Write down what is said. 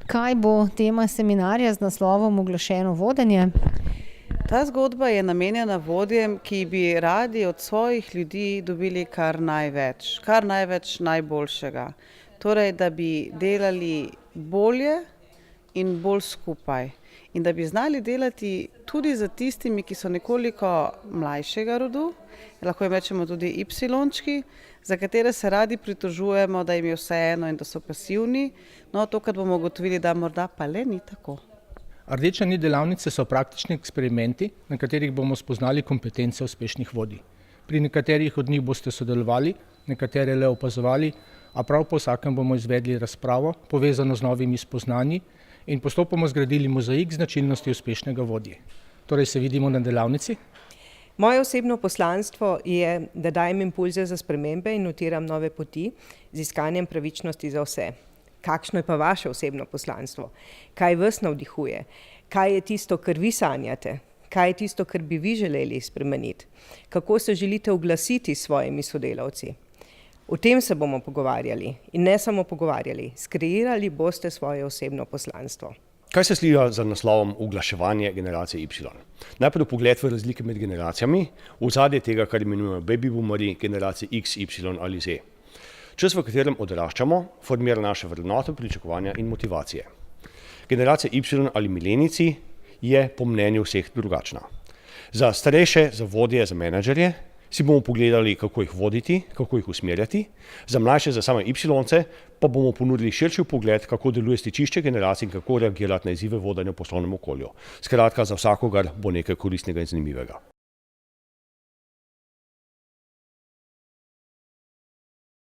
Kaj bo tema seminarja z naslovom Uglašeno vodenje? Ta zgodba je namenjena vodjem, ki bi radi od svojih ljudi dobili kar največ najboljšega. Torej, da bi delali bolje in bolj skupaj. In da bi znali delati tudi za tistimi, ki so nekoliko mlajšega rodu, lahko jim rečemo tudi Y-čki, za katere se radi pritožujemo, da jim je vseeno in da so pasivni. No, tokrat bomo ugotovili, da morda pa le ni tako. Rdeča nit delavnice so praktični eksperimenti, na katerih bomo spoznali kompetence uspešnih vodij. Pri nekaterih od njih boste sodelovali, nekatere le opazovali, a prav po vsakem bomo izvedli razpravo, povezano z novimi spoznanji in postopoma zgradili mozaik značilnosti uspešnega vodje. Torej se vidimo na delavnici. Moje osebno poslanstvo je, da dajem impulze za spremembe in notiram nove poti z iskanjem pravičnosti za vse. Kakšno je pa vaše osebno poslanstvo? Kaj vas navdihuje? Kaj je tisto, kar vi sanjate? Kaj je tisto, kar bi vi želeli spremeniti? Kako se želite oglasiti s svojimi sodelavci? O tem se bomo pogovarjali in ne samo pogovarjali. Skreirali boste svoje osebno poslanstvo. Kaj se skriva za naslovom Uglaševanje generacije Y? Najprej pogled v razlike med generacijami, v ozadje tega, kar imenujemo baby boomerji, generacije X, Y ali Z. Čas, v katerem odraščamo, formira naše vrednote, pričakovanja in motivacije. Generacija Y ali milenijci je po mnenju vseh drugačna. Za starejše, za vodje, za menedžerje si bomo pogledali, kako jih voditi, kako jih usmerjati. Za mlajše, za same Y-ce pa bomo ponudili širši pogled, kako deluje stičišče generacij in kako reagirati na izzive vodenja v poslovnem okolju. Skratka, za vsakogar bo nekaj koristnega in zanimivega.